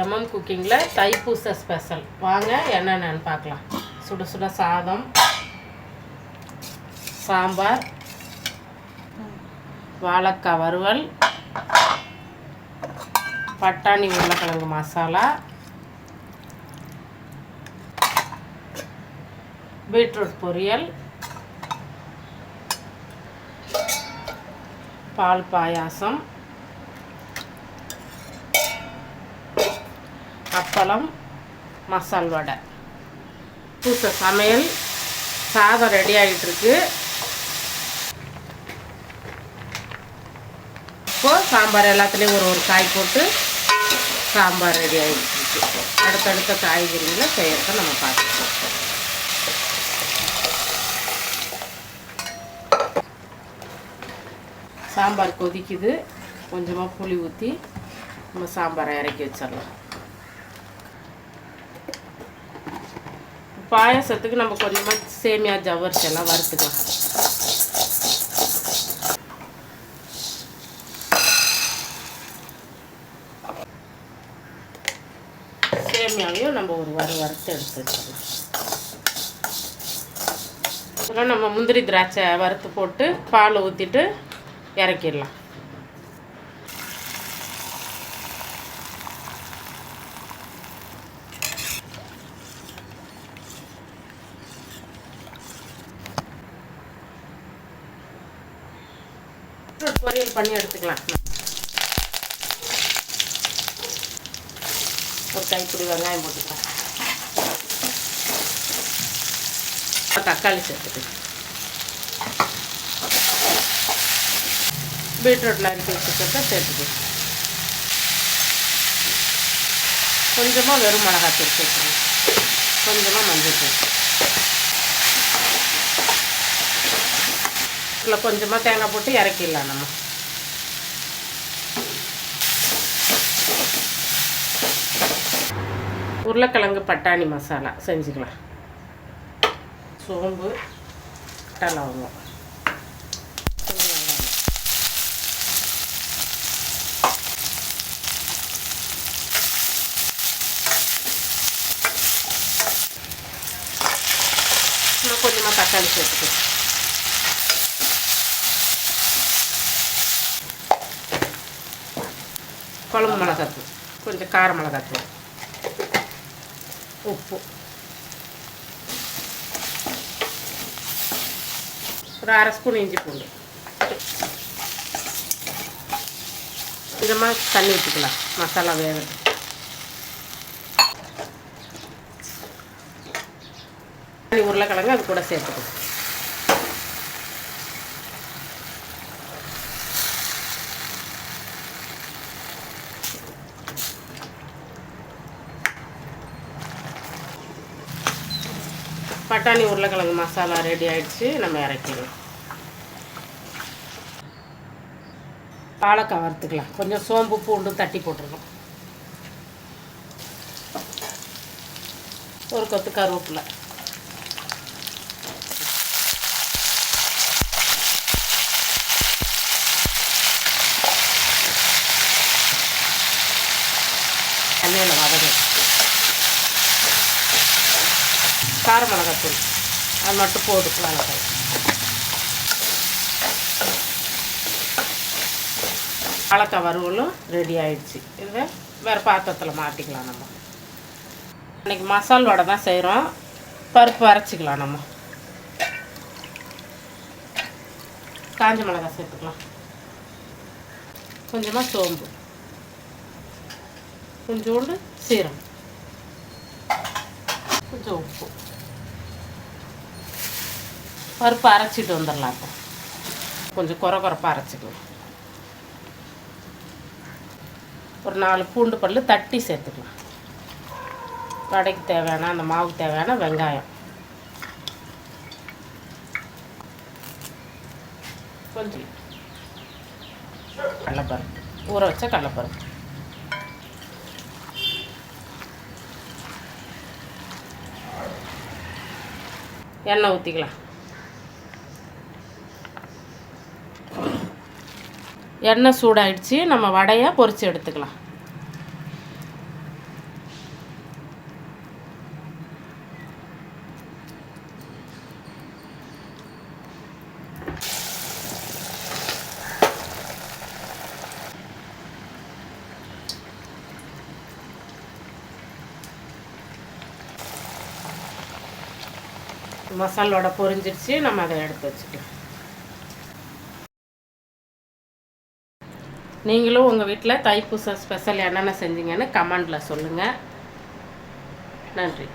MM குக்கிங்கில் தைப்பூச special. வாங்க என்னென்னு பார்க்கலாம். சுட சுட சாதம், சாம்பார், வாழைக்காய் வறுவல், பட்டாணி உருளைக்கிழங்கு மசாலா, பீட்ரூட் பொரியல், பால் பாயாசம், அப்பளம், மசால் வடை. பூசை சமையல். சாதம் ரெடி ஆகிட்டுருக்கு. இப்போது சாம்பார் எல்லாத்துலேயும் ஒரு காய் போட்டு சாம்பார் ரெடி ஆகிட்டுருக்கு. அடுத்தடுத்த காய்கறிகளை செய்யறத நம்ம பார்த்துக்கலாம். சாம்பார் கொதிக்குது. கொஞ்சமாக புளி ஊற்றி நம்ம சாம்பாரை இறக்கி வச்சிடலாம். பாயாசத்துக்கு நம்ம கொஞ்சமாக சேமியா ஜவ்வரிசி எல்லாம் வறுத்துக்கலாம். சேமியாவையும் நம்ம ஒரு வறுத்து எடுத்து வச்சிடலாம். இதெல்லாம் நம்ம முந்திரி திராட்சை வறுத்து போட்டு பால் ஊற்றிட்டு இறக்கிடலாம். பொரியல் பண்ணி எடுத்துக்கலாம். ஒரு கைப்பிடி வெங்காயம் போட்டுக்கலாம். தக்காளி சேர்த்துக்கலாம். பீட்ரூட் நறுக்கி வச்சுக்கிறத சேர்த்துக்கலாம். கொஞ்சமாக வெறும் மிளகாத்தூள் சேர்த்துக்கலாம். கொஞ்சமாக மஞ்சள் தூள். இதில் கொஞ்சமாக தேங்காய் போட்டு இறக்கிடலாம். நம்ம உருளைக்கிழங்கு பட்டாணி மசாலா செஞ்சுக்கலாம். சோம்பு, லவங்கம், கொஞ்சமாக தக்காளி சேர்த்துக்கலாம். குழம்பு மிளகாத்தூள், கொஞ்சம் கார மிளகாத்தூள், உப்பு, ஒரு அரை ஸ்பூன் இஞ்சி பூண்டு. இதமாக தண்ணி ஊற்றிக்கலாம் மசாலா வேகிறது. உருளைக்கிழங்கு அது கூட சேர்த்துக்கலாம். பட்டாணி உருளைக்கிழங்கு மசாலா ரெடி ஆகிடுச்சு. நம்ம இறக்கிடலாம். வாழைக்காய் வறுத்துக்கலாம். கொஞ்சம் சோம்பு பூண்டு தட்டி போட்டுருக்கோம். ஒரு கொத்து கருவேப்பிலை, எண்ணெயில் வதங்கும். கார மிளகாத்தூள் அது மட்டும் போட்டுக்கலாம். வாழைக்காய் வறுவலும் ரெடி ஆகிடுச்சு. இதுவே வேறு பாத்திரத்தில் மாட்டிக்கலாம். நம்ம இன்றைக்கி மசால் வடை தான் செய்கிறோம். பருப்பு அரைச்சிக்கலாம். நம்ம காஞ்ச மிளகாய் சேர்த்துக்கலாம். கொஞ்சமாக சோம்பு, கொஞ்சோண்டு சீரகம், கொஞ்சம் உப்பு. பருப்பு அரைச்சிட்டு வந்துடலாம். இப்போ கொஞ்சம் குறப்பாக அரைச்சிக்கலாம். ஒரு 4 பூண்டு பல்லு தட்டி சேர்த்துக்கலாம். வடைக்கு தேவையான அந்த மாவுக்கு தேவையான வெங்காயம், கொஞ்சம் கடலைப்பருப்பு, ஊற வச்ச கடலைப்பருப்பு, எண்ணெய் ஊற்றிக்கலாம். எண்ணெய் சூடாயிடுச்சு. நம்ம வடையை பொரித்து எடுத்துக்கலாம். மசால் வடை பொரிஞ்சிடுச்சு. நம்ம அதை எடுத்து வச்சுக்கலாம். நீங்களும் உங்கள் வீட்டில் தைப்பூச ஸ்பெஷல் என்னென்ன செஞ்சீங்கன்னு கமெண்டில் சொல்லுங்கள். நன்றி.